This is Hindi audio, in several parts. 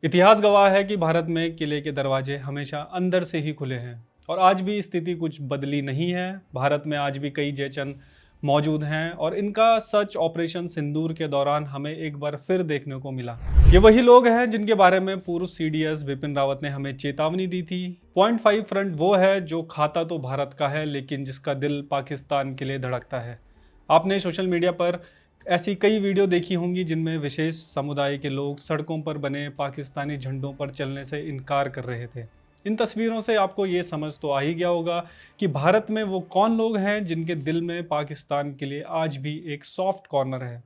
इतिहास गवाह है कि भारत में किले के दरवाजे हमेशा अंदर से ही खुले हैं और आज भी स्थिति कुछ बदली नहीं है। भारत में आज भी कई जयचंद मौजूद हैं और इनका सच ऑपरेशन सिंदूर के दौरान हमें एक बार फिर देखने को मिला। ये वही लोग हैं जिनके बारे में पूर्व सीडीएस बिपिन रावत ने हमें चेतावनी दी थी। पॉइंट 5 फ्रंट वो है जो खाता तो भारत का है लेकिन जिसका दिल पाकिस्तान के लिए धड़कता है। आपने सोशल मीडिया पर ऐसी कई वीडियो देखी होंगी जिनमें विशेष समुदाय के लोग सड़कों पर बने पाकिस्तानी झंडों पर चलने से इनकार कर रहे थे। इन तस्वीरों से आपको ये समझ तो आ ही गया होगा कि भारत में वो कौन लोग हैं जिनके दिल में पाकिस्तान के लिए आज भी एक सॉफ्ट कॉर्नर है।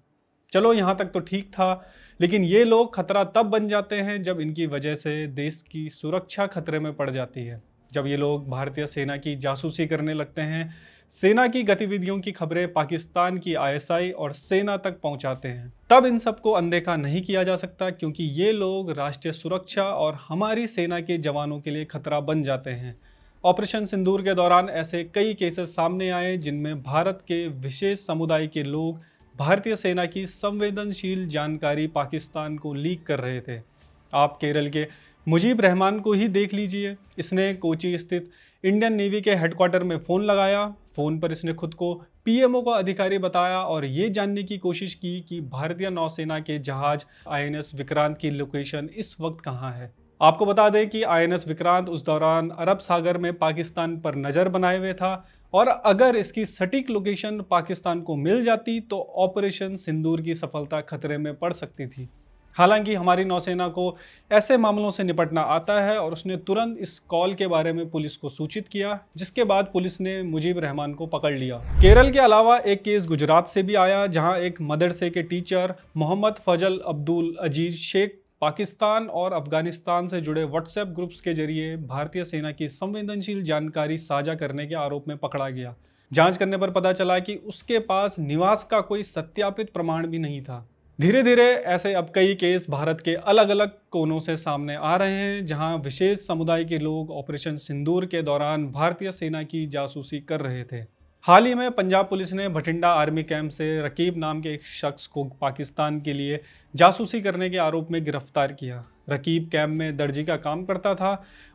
चलो यहाँ तक तो ठीक था, लेकिन ये लोग खतरा तब बन जाते हैं जब इनकी वजह से देश की सुरक्षा खतरे में पड़ जाती है। जब ये लोग भारतीय सेना की जासूसी करने लगते हैं, सेना की गतिविधियों की खबरें पाकिस्तान की आईएसआई और सेना तक पहुंचाते हैं, तब इन सबको अनदेखा नहीं किया जा सकता क्योंकि ये लोग राष्ट्रीय सुरक्षा और हमारी सेना के जवानों के लिए खतरा बन जाते हैं। ऑपरेशन सिंदूर के दौरान ऐसे कई केसेस सामने आए जिनमें भारत के विशेष समुदाय के लोग भारतीय सेना की संवेदनशील जानकारी पाकिस्तान को लीक कर रहे थे। आप केरल के मुजीब रहमान को ही देख लीजिए। इसने कोची स्थित इंडियन नेवी के हेडक्वार्टर में फ़ोन लगाया। फ़ोन पर इसने खुद को पीएमओ का अधिकारी बताया और ये जानने की कोशिश की कि भारतीय नौसेना के जहाज आईएनएस विक्रांत की लोकेशन इस वक्त कहाँ है। आपको बता दें कि आईएनएस विक्रांत उस दौरान अरब सागर में पाकिस्तान पर नज़र बनाए हुए था और अगर इसकी सटीक लोकेशन पाकिस्तान को मिल जाती तो ऑपरेशन सिंदूर की सफलता खतरे में पड़ सकती थी। हालांकि हमारी नौसेना को ऐसे मामलों से निपटना आता है और उसने तुरंत इस कॉल के बारे में पुलिस को सूचित किया, जिसके बाद पुलिस ने मुजीब रहमान को पकड़ लिया। केरल के अलावा एक केस गुजरात से भी आया जहां एक मदरसे के टीचर मोहम्मद फजल अब्दुल अजीज शेख पाकिस्तान और अफगानिस्तान से जुड़े व्हाट्सएप ग्रुप्स के जरिए भारतीय सेना की संवेदनशील जानकारी साझा करने के आरोप में पकड़ा गया। जांच करने पर पता चला कि उसके पास निवास का कोई सत्यापित प्रमाण भी नहीं था। धीरे धीरे ऐसे अब कई केस भारत के अलग अलग कोनों से सामने आ रहे हैं जहां विशेष समुदाय के लोग ऑपरेशन सिंदूर के दौरान भारतीय सेना की जासूसी कर रहे थे। हाल ही में पंजाब पुलिस ने भटिंडा आर्मी कैंप से रकीब नाम के एक शख्स को पाकिस्तान के लिए जासूसी करने के आरोप में गिरफ्तार किया। रकीब कैंप में दर्जी का काम करता था।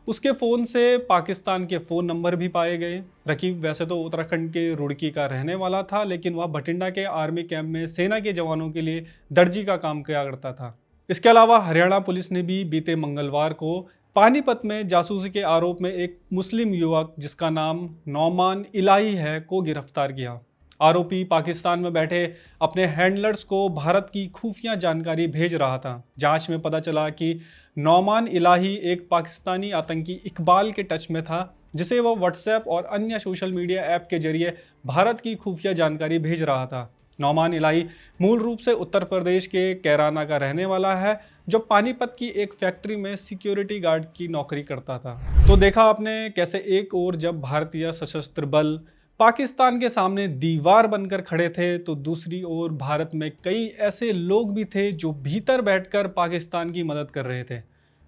उसके फ़ोन से पाकिस्तान के फ़ोन नंबर भी पाए गए। रकीब वैसे तो उत्तराखंड के रुड़की का रहने वाला था, लेकिन वह भटिंडा के आर्मी कैंप में सेना के जवानों के लिए दर्जी का काम किया करता था। इसके अलावा हरियाणा पुलिस ने भी बीते मंगलवार को पानीपत में जासूसी के आरोप में एक मुस्लिम युवक जिसका नाम नौमान इलाही है को गिरफ्तार किया। आरोपी पाकिस्तान में बैठे अपने हैंडलर्स को भारत की खुफिया जानकारी भेज रहा था। जांच में पता चला कि नौमान इलाही एक पाकिस्तानी आतंकी इकबाल के टच में था, जिसे वो व्हाट्सएप और अन्य सोशल मीडिया ऐप के जरिए भारत की खुफिया जानकारी भेज रहा था। नौमान इलाही मूल रूप से उत्तर प्रदेश के कैराना का रहने वाला है, जो पानीपत की एक फैक्ट्री में सिक्योरिटी गार्ड की नौकरी करता था। तो देखा आपने कैसे एक ओर जब भारतीय सशस्त्र बल पाकिस्तान के सामने दीवार बनकर खड़े थे, तो दूसरी ओर भारत में कई ऐसे लोग भी थे जो भीतर बैठकर पाकिस्तान की मदद कर रहे थे।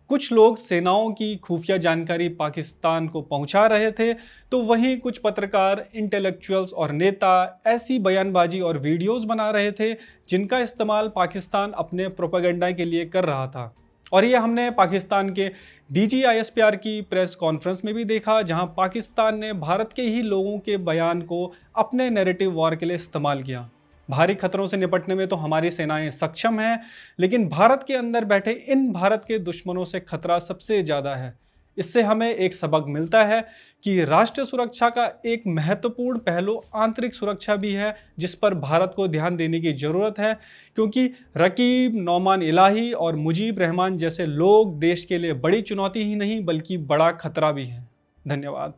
कुछ लोग सेनाओं की खुफिया जानकारी पाकिस्तान को पहुंचा रहे थे, तो वहीं कुछ पत्रकार, इंटेलेक्चुअल्स और नेता ऐसी बयानबाजी और वीडियोस बना रहे थे जिनका इस्तेमाल पाकिस्तान अपने प्रोपेगेंडा के लिए कर रहा था। और ये हमने पाकिस्तान के DGISPR की प्रेस कॉन्फ्रेंस में भी देखा, जहां पाकिस्तान ने भारत के ही लोगों के बयान को अपने नैरेटिव वॉर के लिए इस्तेमाल किया। भारी खतरों से निपटने में तो हमारी सेनाएं सक्षम हैं, लेकिन भारत के अंदर बैठे इन भारत के दुश्मनों से खतरा सबसे ज़्यादा है। इससे हमें एक सबक मिलता है कि राष्ट्रीय सुरक्षा का एक महत्वपूर्ण पहलू आंतरिक सुरक्षा भी है, जिस पर भारत को ध्यान देने की ज़रूरत है, क्योंकि रकीब, नौमान इलाही और मुजीब रहमान जैसे लोग देश के लिए बड़ी चुनौती ही नहीं बल्कि बड़ा खतरा भी हैं। धन्यवाद।